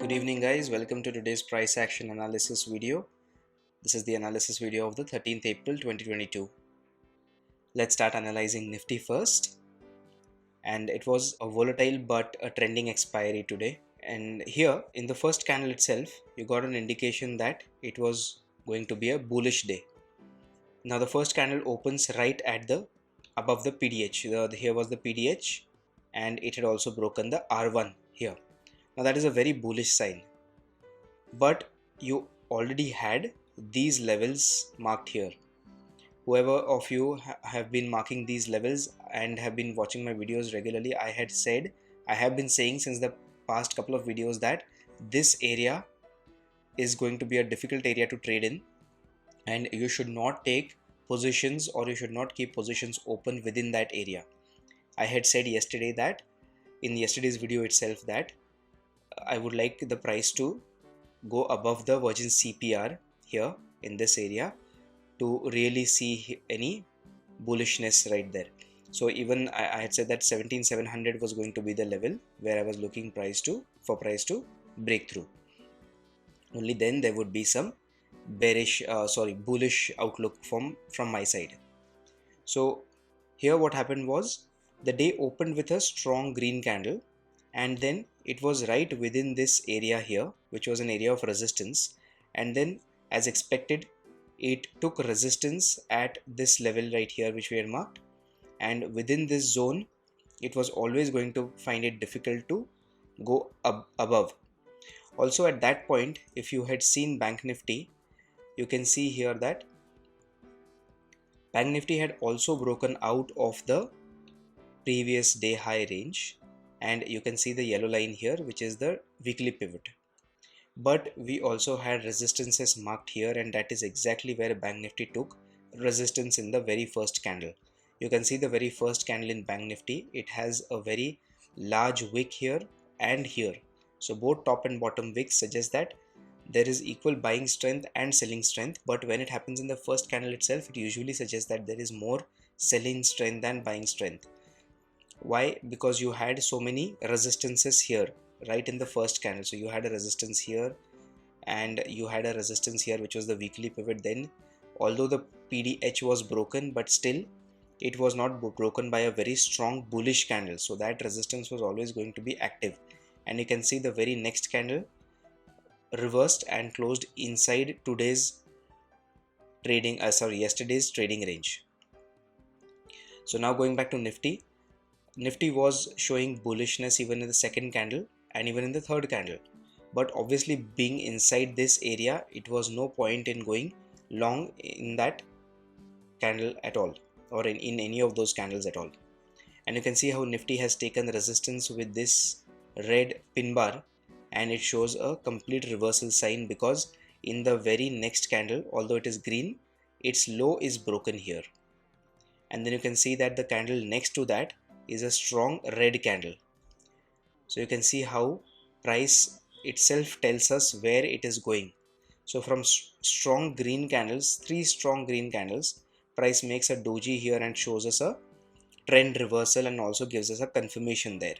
Good evening guys, welcome to today's price action analysis video. This is the analysis video of the 13th April 2022. Let's start analyzing Nifty first. And it was a volatile but a trending expiry today. And here in the first candle itself, you got an indication that it was going to be a bullish day. Now the first candle opens right at the above the PDH. Here was the PDH and it had also broken the R1 here. Now that is a very bullish sign. But you already had these levels marked here. Whoever of you have been marking these levels and have been watching my videos regularly, I have been saying since the past couple of videos that this area is going to be a difficult area to trade in, and you should not take positions or you should not keep positions open within that area. I had said yesterday that in yesterday's video itself that I would like the price to go above the Virgin CPR here in this area to really see any bullishness right there. So even I had said that 17,700 was going to be the level where I was looking for price to break through. Only then there would be some bullish outlook from my side. So here what happened was the day opened with a strong green candle, and then it was right within this area here, which was an area of resistance, and then as expected it took resistance at this level right here which we had marked, and within this zone it was always going to find it difficult to go above. Also at that point, if you had seen Bank Nifty, you can see here that Bank Nifty had also broken out of the previous day high range, and you can see the yellow line here which is the weekly pivot. But we also had resistances marked here, and that is exactly where Bank Nifty took resistance in the very first candle. You can see the very first candle in Bank Nifty, it has a very large wick here and here. So both top and bottom wicks suggest that there is equal buying strength and selling strength, but when it happens in the first candle itself, it usually suggests that there is more selling strength than buying strength. Why? Because you had so many resistances here right in the first candle. So you had a resistance here and you had a resistance here which was the weekly pivot. Then although the PDH was broken, but still it was not broken by a very strong bullish candle, so that resistance was always going to be active. And you can see the very next candle reversed and closed inside yesterday's trading range. So now going back to Nifty was showing bullishness even in the second candle and even in the third candle, but obviously being inside this area, it was no point in going long in that candle at all, or in any of those candles at all. And you can see how Nifty has taken resistance with this red pin bar, and it shows a complete reversal sign because in the very next candle, although it is green, its low is broken here. And then you can see that the candle next to that is a strong red candle. So you can see how price itself tells us where it is going. So from strong green candles, 3 strong green candles, price makes a doji here and shows us a trend reversal and also gives us a confirmation there.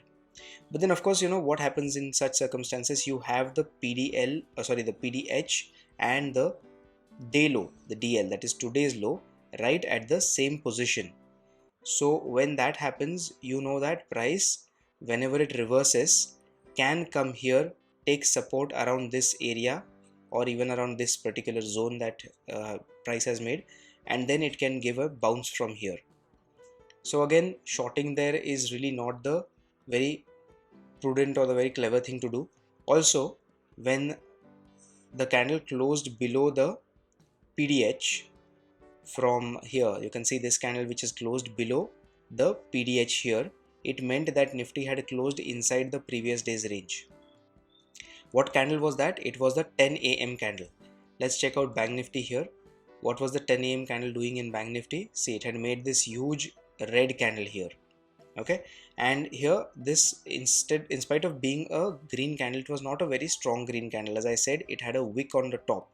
But then of course, you know what happens in such circumstances, you have the PDH and the day low, the DL, that is today's low, right at the same position. So when that happens, you know that price, whenever it reverses, can come here, take support around this area or even around this particular zone that price has made, and then it can give a bounce from here. So again, shorting there is really not the very prudent or the very clever thing to do. Also, when the candle closed below the PDH, from here you can see this candle which is closed below the PDH here, it meant that Nifty had closed inside the previous day's range. What candle was that? It was the 10 AM candle. Let's check out Bank Nifty here. What was the 10 AM candle doing in Bank Nifty? See, it had made this huge red candle here. Okay, and here this in spite of being a green candle, it was not a very strong green candle. As I said, it had a wick on the top.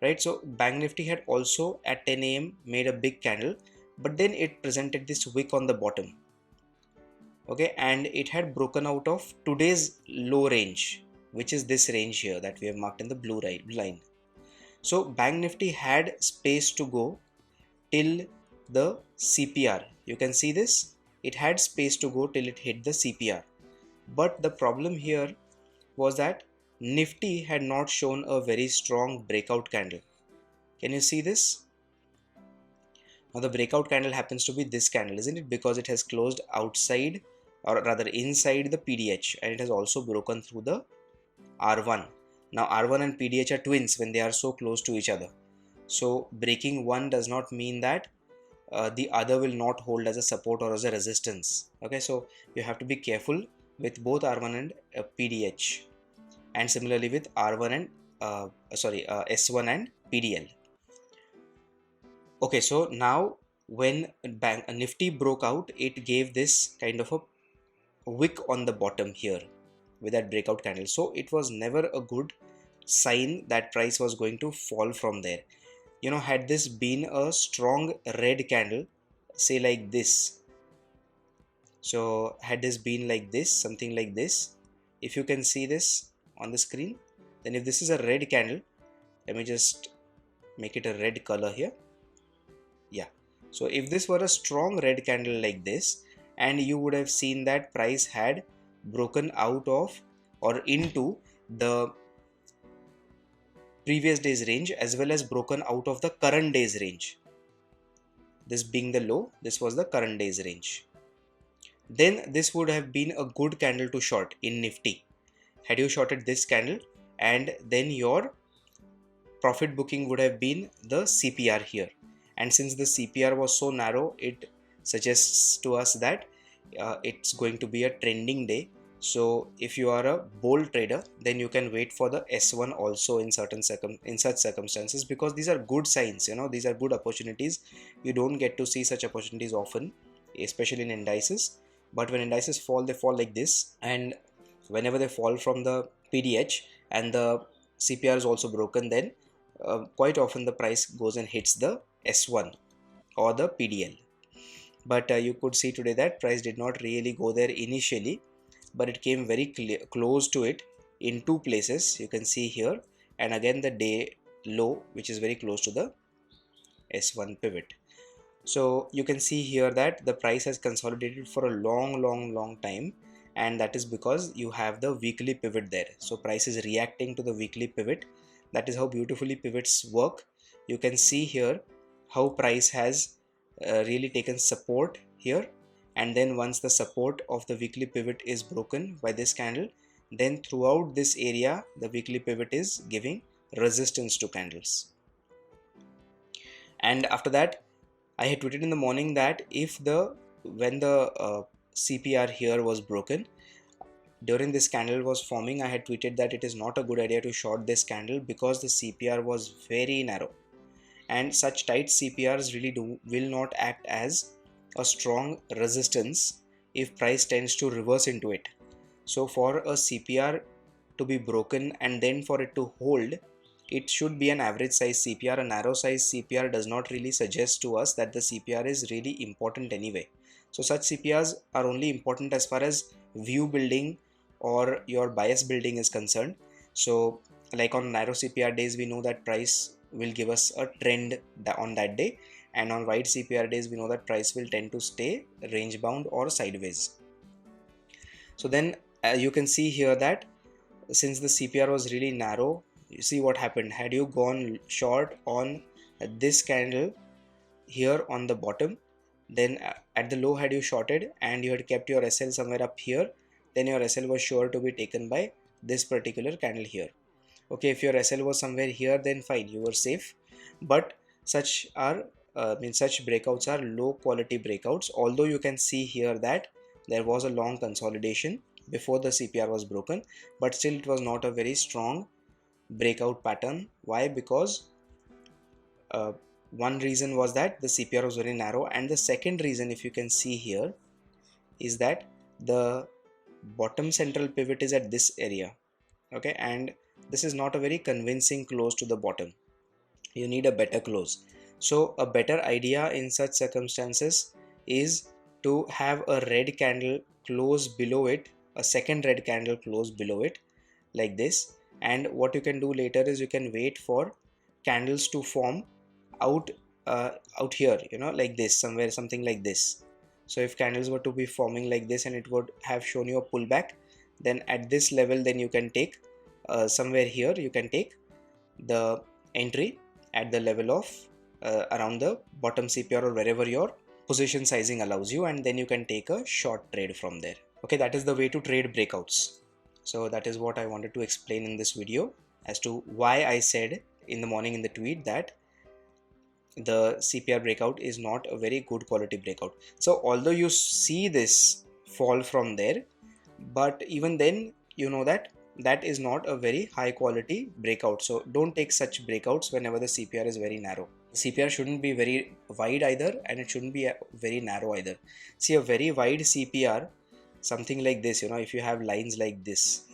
Right, so Bank Nifty had also at 10 AM made a big candle, but then it presented this wick on the bottom. Okay, and it had broken out of today's low range, which is this range here that we have marked in the blue line. So Bank Nifty had space to go till the CPR. You can see this, it had space to go till it hit the CPR. But the problem here was that Nifty had not shown a very strong breakout candle. Can you see this? Now the breakout candle happens to be this candle, isn't it? Because it has closed outside, or rather inside the PDH, and it has also broken through the R1. Now R1 and PDH are twins when they are so close to each other. So breaking one does not mean that the other will not hold as a support or as a resistance. Okay, so you have to be careful with both R1 and PDH, and similarly with R1 and S1 and PDL. Okay, so now when Nifty broke out, it gave this kind of a wick on the bottom here with that breakout candle. So it was never a good sign that price was going to fall from there. You know, had this been a strong red candle, say like this, so had this been like this, something like this, if you can see this on the screen, then if this is a red candle, let me just make it a red color here. Yeah, so if this were a strong red candle like this, and you would have seen that price had broken out of or into the previous day's range as well as broken out of the current day's range. This being the low, this was the current day's range. Then this would have been a good candle to short in Nifty. Had you shorted this candle, and then your profit booking would have been the CPR here. And since the CPR was so narrow, it suggests to us that it's going to be a trending day. So if you are a bull trader, then you can wait for the S1 also in such circumstances, because these are good signs. You know, these are good opportunities. You don't get to see such opportunities often, especially in indices. But when indices fall, they fall like this, and whenever they fall from the PDH and the CPR is also broken, then quite often the price goes and hits the S1 or the PDL. But you could see today that price did not really go there initially, but it came very close to it in two places. You can see here, and again the day low, which is very close to the S1 pivot. So you can see here that the price has consolidated for a long time, and that is because you have the weekly pivot there. So price is reacting to the weekly pivot. That is how beautifully pivots work. You can see here how price has really taken support here, and then once the support of the weekly pivot is broken by this candle, then throughout this area the weekly pivot is giving resistance to candles. And after that, I had tweeted in the morning that when the CPR here was broken during this candle was forming, I had tweeted that it is not a good idea to short this candle because the CPR was very narrow, and such tight CPRs really will not act as a strong resistance if price tends to reverse into it. So for a CPR to be broken and then for it to hold, it should be an average size CPR. A narrow size CPR does not really suggest to us that the CPR is really important anyway. So such CPRs are only important as far as view building or your bias building is concerned. So like on narrow CPR days, we know that price will give us a trend on that day, and on wide CPR days we know that price will tend to stay range bound or sideways. So then you can see here that since the CPR was really narrow, you see what happened. Had you gone short on this candle here on the bottom, then at the low had you shorted and you had kept your SL somewhere up here, then your SL was sure to be taken by this particular candle here. Okay, if your SL was somewhere here, then fine, you were safe. But such breakouts are low quality breakouts, although you can see here that there was a long consolidation before the CPR was broken, but still it was not a very strong breakout pattern. Why? Because one reason was that the CPR was very narrow, and the second reason, if you can see here, is that the bottom central pivot is at this area. Okay, and this is not a very convincing close to the bottom. You need a better close. So a better idea in such circumstances is to have a red candle close below it, a second red candle close below it, like this. And what you can do later is you can wait for candles to form out out here, like this, somewhere, something like this. So if candles were to be forming like this and it would have shown you a pullback, then at this level, then you can take somewhere here, you can take the entry at the level of around the bottom CPR or wherever your position sizing allows you, and then you can take a short trade from there. Okay, that is the way to trade breakouts. So that is what I wanted to explain in this video as to why I said in the morning in the tweet that the CPR breakout is not a very good quality breakout. So although you see this fall from there, but even then you know that that is not a very high quality breakout. So don't take such breakouts whenever the CPR is very narrow. CPR shouldn't be very wide either, and it shouldn't be very narrow either. See, a very wide CPR, something like this, if you have lines like this,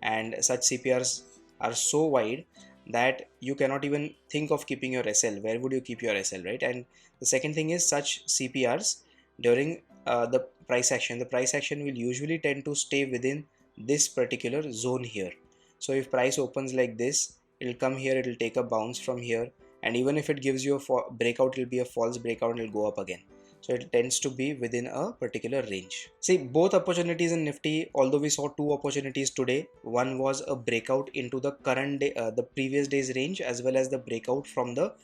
and such CPRs are so wide that you cannot even think of keeping your SL. Where would you keep your SL, right? And the second thing is, such CPRs during the price action will usually tend to stay within this particular zone here. So if price opens like this, it'll come here, it'll take a bounce from here, and even if it gives you a breakout, it'll be a false breakout and it'll go up again. So it tends to be within a particular range. See, both opportunities in Nifty, although we saw two opportunities today, one was a breakout into the current day, the previous day's range, as well as the breakout from the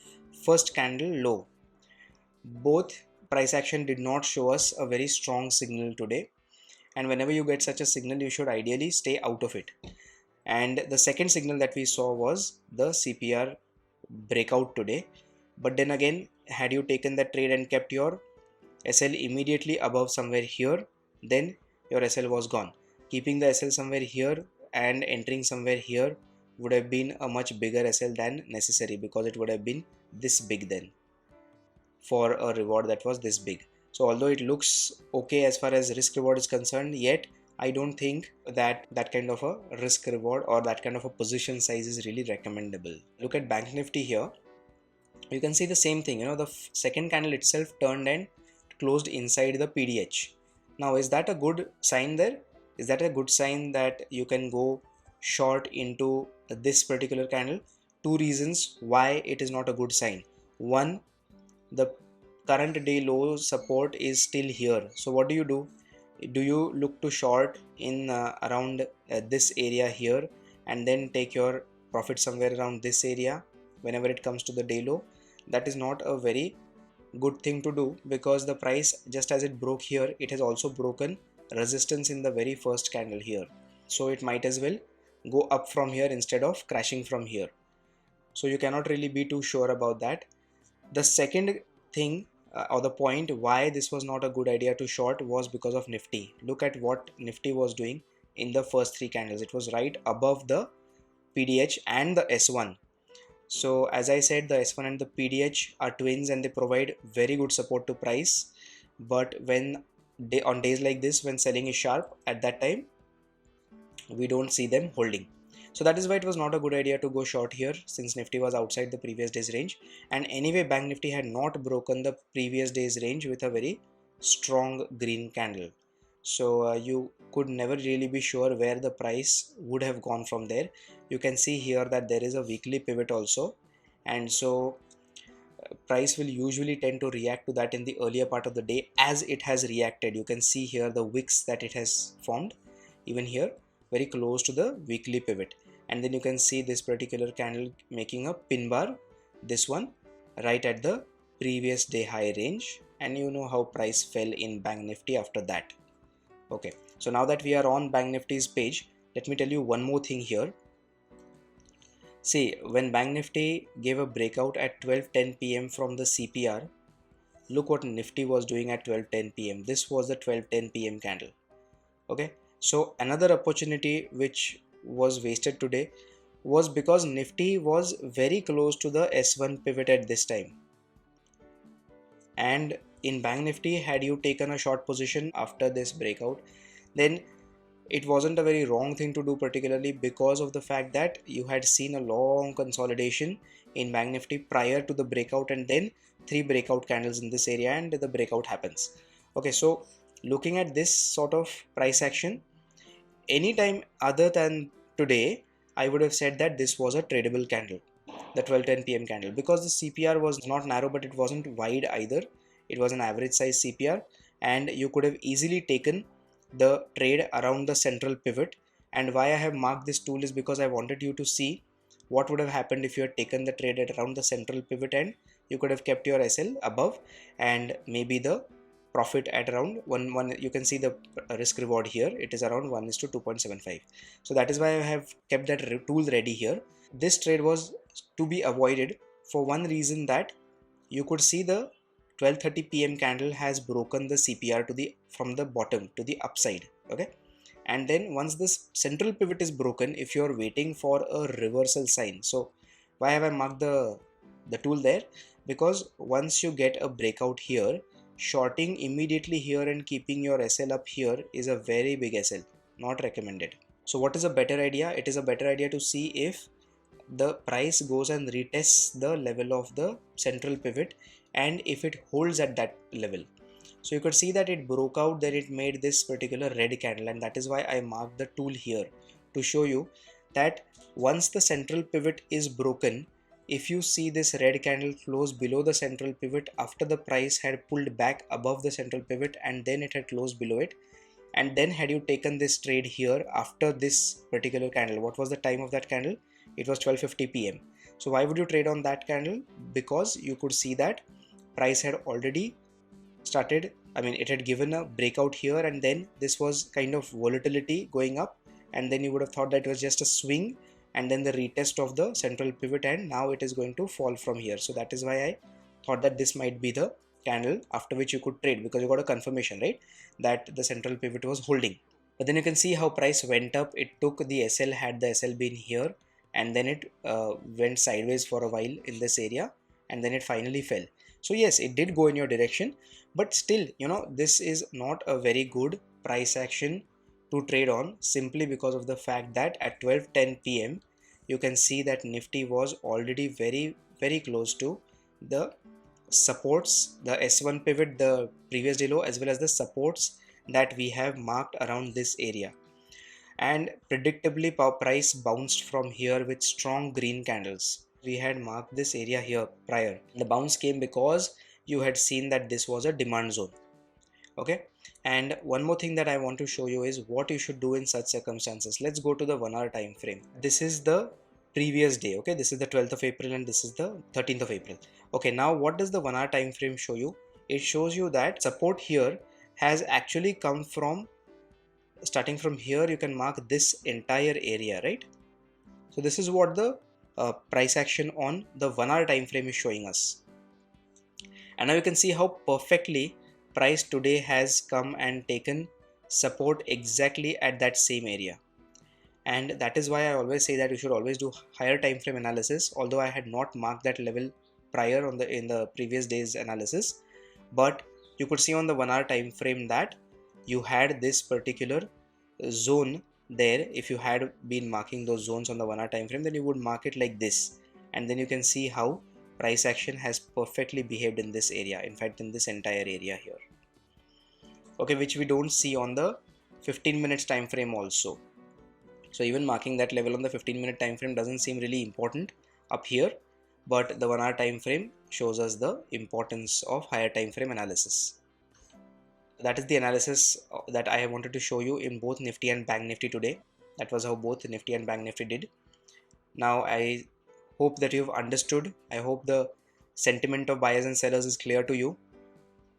first candle low. Both price action did not show us a very strong signal today, and whenever you get such a signal, you should ideally stay out of it. And the second signal that we saw was the CPR breakout today. But then again, had you taken that trade and kept your SL immediately above somewhere here, then your SL was gone. Keeping the SL somewhere here and entering somewhere here would have been a much bigger SL than necessary, because it would have been this big then for a reward that was this big. So although it looks okay as far as risk reward is concerned, yet I don't think that that kind of a risk reward or that kind of a position size is really recommendable. Look at Bank Nifty here. You can see the same thing. The second candle itself turned and closed inside the PDH. Now, is that a good sign there? Is that a good sign that you can go short into this particular candle? Two reasons why it is not a good sign. One, the current day low support is still here. So what do? Do you look to short in around this area here and then take your profit somewhere around this area whenever it comes to the day low? That is not a very good thing to do, because the price, just as it broke here, it has also broken resistance in the very first candle here. So it might as well go up from here instead of crashing from here. So you cannot really be too sure about that. The second thing or the point why this was not a good idea to short was because of Nifty. Look at what Nifty was doing in the first three candles. It was right above the PDH and the S1. So as I said, the S1 and the PDH are twins and they provide very good support to price. But when on days like this, when selling is sharp, at that time we don't see them holding. So that is why it was not a good idea to go short here, since Nifty was outside the previous day's range. And anyway, Bank Nifty had not broken the previous day's range with a very strong green candle. So you could never really be sure where the price would have gone from there. You can see here that there is a weekly pivot also, and so price will usually tend to react to that in the earlier part of the day, as it has reacted. You can see here the wicks that it has formed, even here very close to the weekly pivot. And then you can see this particular candle making a pin bar, this one right at the previous day high range, and you know how price fell in Bank Nifty after that. Okay, so now that we are on Bank Nifty's page, let me tell you one more thing here. See, when Bank Nifty gave a breakout at 12:10 p.m. from the CPR, look what Nifty was doing at 12:10 p.m. This was the 12:10 p.m. candle. Okay, so another opportunity which was wasted today was because Nifty was very close to the S1 pivot at this time. And in Bank Nifty, had you taken a short position after this breakout, then it wasn't a very wrong thing to do, particularly because of the fact that you had seen a long consolidation in Bank Nifty prior to the breakout, and then 3 breakout candles in this area and the breakout happens. Okay, so looking at this sort of price action, anytime other than today, I would have said that this was a tradable candle, the 12:10 p.m. candle, because the CPR was not narrow but it wasn't wide either. It was an average size CPR, and you could have easily taken the trade around the central pivot. And why I have marked this tool is because I wanted you to see what would have happened if you had taken the trade at around the central pivot, and you could have kept your SL above and maybe the profit at around 1. You can see the risk reward here, it is around 1:2.75. So that is why I have kept that tool ready here. This trade was to be avoided for one reason, that you could see the 12:30 p.m. candle has broken the CPR to the from the bottom to the upside. Okay, and then once this central pivot is broken, if you are waiting for a reversal sign, so why have I marked the tool there? Because once you get a breakout here, shorting immediately here and keeping your SL up here is a very big SL, not recommended. So what is a better idea? It is a better idea to see if the price goes and retests the level of the central pivot, and if it holds at that level. So you could see that it broke out, then it made this particular red candle, and that is why I marked the tool here to show you that once the central pivot is broken, if you see this red candle close below the central pivot after the price had pulled back above the central pivot and then it had closed below it, and then had you taken this trade here after this particular candle, what was the time of that candle? It was 12:50 p.m. So why would you trade on that candle? Because you could see that price had already started, it had given a breakout here, and then this was kind of volatility going up, and then you would have thought that it was just a swing and then the retest of the central pivot, and now it is going to fall from here. So that is why I thought that this might be the candle after which you could trade, because you got a confirmation, right, that the central pivot was holding. But then you can see how price went up. It took the SL, had the SL been here, and then it went sideways for a while in this area, and then it finally fell. So yes, it did go in your direction, but still, this is not a very good price action to trade on, simply because of the fact that at 12:10 p.m. you can see that Nifty was already very, very close to the supports, the S1 pivot, the previous day low, as well as the supports that we have marked around this area. And predictably, price bounced from here with strong green candles. We had marked this area here prior. The bounce came because you had seen that this was a demand zone. Okay, and one more thing that I want to show you is what you should do in such circumstances. Let's go to the 1 hour time frame. This is the previous day. Okay, this is the 12th of April and this is the 13th of April. Okay, now what does the 1 hour time frame show you? It shows you that support here has actually come from, starting from here, you can mark this entire area, right? So this is what the price action on the 1 hour time frame is showing us. And now you can see how perfectly price today has come and taken support exactly at that same area. And that is why I always say that you should always do higher time frame analysis, although I had not marked that level prior in the previous day's analysis. But you could see on the 1 hour time frame that you had this particular zone there. If you had been marking those zones on the 1 hour time frame, then you would mark it like this, and then you can see how price action has perfectly behaved in this area, in fact in this entire area here. Okay, which we don't see on the 15 minutes time frame also. So even marking that level on the 15-minute time frame doesn't seem really important up here, but the 1 hour time frame shows us the importance of higher time frame analysis. That is the analysis that I wanted to show you in both Nifty and Bank Nifty today. That was how both Nifty and Bank Nifty did. Now I hope that you've understood. I hope the sentiment of buyers and sellers is clear to you.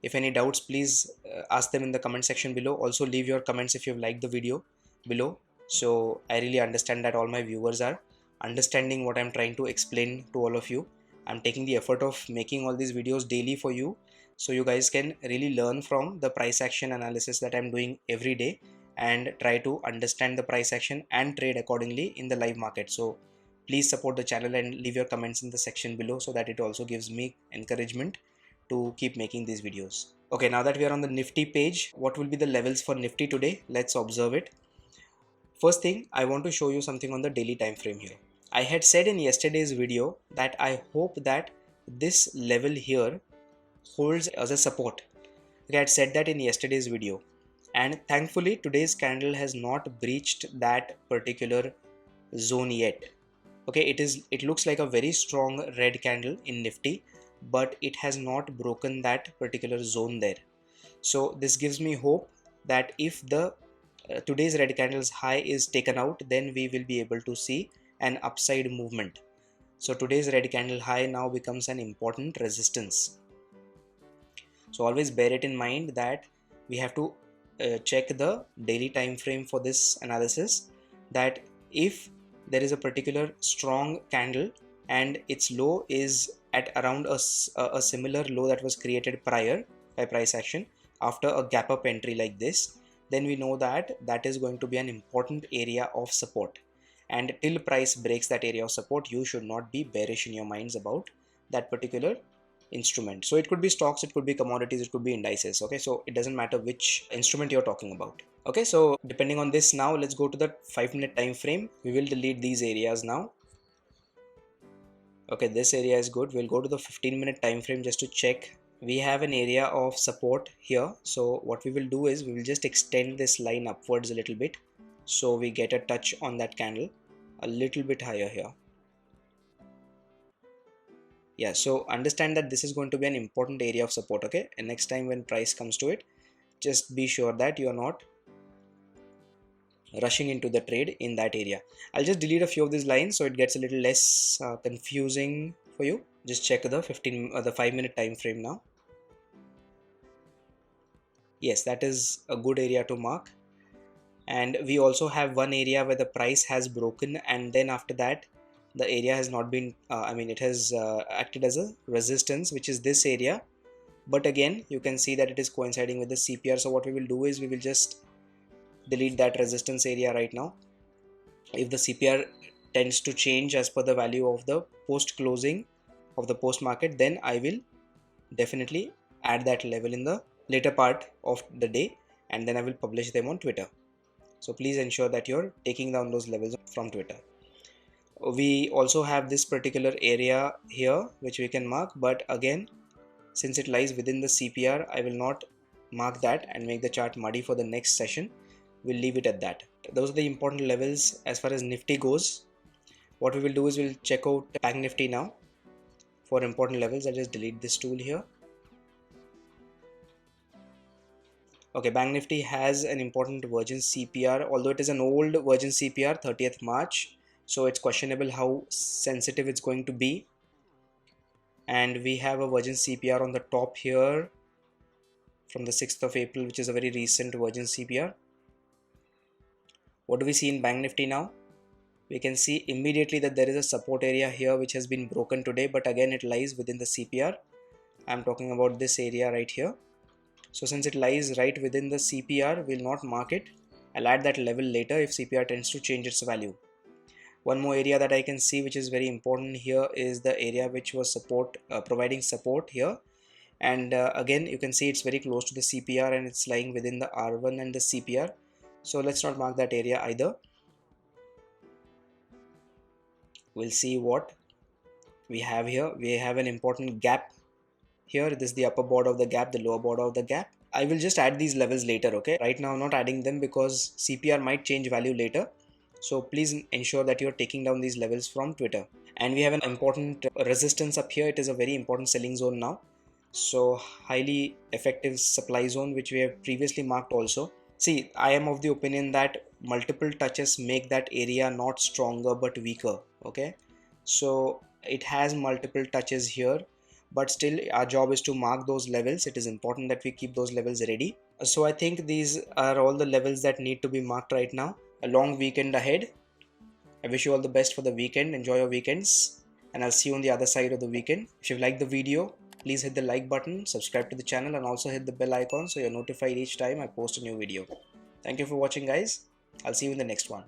If any doubts, please ask them in the comment section below. Also leave your comments if you've liked the video below. So I really understand that all my viewers are understanding what I'm trying to explain to all of you. I'm taking the effort of making all these videos daily for you, so you guys can really learn from the price action analysis that I'm doing every day and try to understand the price action and trade accordingly in the live market. So please support the channel and leave your comments in the section below, so that it also gives me encouragement to keep making these videos. Okay, now that we are on the Nifty page, what will be the levels for Nifty today? Let's observe it. First thing, I want to show you something on the daily time frame here. I had said in yesterday's video that I hope that this level here holds as a support. Okay, I had said that in yesterday's video, and thankfully today's candle has not breached that particular zone yet. Okay, it looks like a very strong red candle in Nifty, but it has not broken that particular zone there. So this gives me hope that if the today's red candle's high is taken out, then we will be able to see an upside movement. So today's red candle high now becomes an important resistance. So always bear it in mind that we have to check the daily time frame for this analysis, that if there is a particular strong candle and its low is at around a similar low that was created prior by price action after a gap up entry like this, then we know that that is going to be an important area of support, and till price breaks that area of support, you should not be bearish in your minds about that particular instrument. So it could be stocks, it could be commodities, it could be indices. Okay, so it doesn't matter which instrument you're talking about. Okay, so depending on this, now let's go to the 5-minute time frame. We will delete these areas now. Okay, this area is good. We'll go to the 15-minute time frame just to check. We have an area of support here. So what we will do is we will just extend this line upwards a little bit, so we get a touch on that candle a little bit higher here. Yeah, so understand that this is going to be an important area of support. Okay, and next time when price comes to it, just be sure that you are not rushing into the trade in that area. I'll just delete a few of these lines so it gets a little less confusing for you. Just check the 5-minute time frame now. Yes, that is a good area to mark. And we also have one area where the price has broken, and then after that the area has not been it has acted as a resistance, which is this area. But again, you can see that it is coinciding with the CPR. So what we will do is we will just delete that resistance area right now. If the CPR tends to change as per the value of the post closing of the post market, then I will definitely add that level in the later part of the day, and then I will publish them on Twitter. So please ensure that you're taking down those levels from Twitter. We also have this particular area here which we can mark, but again, since it lies within the CPR, I will not mark that and make the chart muddy for the next session. We'll leave it at that. Those are the important levels as far as Nifty goes. What we will do is we'll check out Bank Nifty now for important levels. I'll just delete this tool here. Okay, Bank Nifty has an important Virgin CPR, although it is an old Virgin CPR, 30th March. So it's questionable how sensitive it's going to be. And we have a Virgin CPR on the top here from the 6th of April, which is a very recent Virgin CPR. What do we see in Bank Nifty now? We can see immediately that there is a support area here which has been broken today, but again it lies within the CPR. I'm talking about this area right here. So since it lies right within the CPR, we'll not mark it. I'll add that level later if CPR tends to change its value. One more area that I can see which is very important here is the area which was providing support here. And again, you can see it's very close to the CPR and it's lying within the R1 and the CPR. So let's not mark that area either. We'll see what we have here. We have an important gap here. This is the upper border of the gap, the lower border of the gap. I will just add these levels later. Okay, right now I'm not adding them because CPR might change value later. So please ensure that you're taking down these levels from Twitter. And we have an important resistance up here. It is a very important selling zone now. So highly effective supply zone, which we have previously marked also. See, I am of the opinion that multiple touches make that area not stronger but weaker. Okay, so it has multiple touches here, but still our job is to mark those levels. It is important that we keep those levels ready. So I think these are all the levels that need to be marked right now. A long weekend ahead. I wish you all the best for the weekend. Enjoy your weekends, and I'll see you on the other side of the weekend. If you've liked the video, please hit the like button, subscribe to the channel, and also hit the bell icon so you're notified each time I post a new video. Thank you for watching, guys. I'll see you in the next one.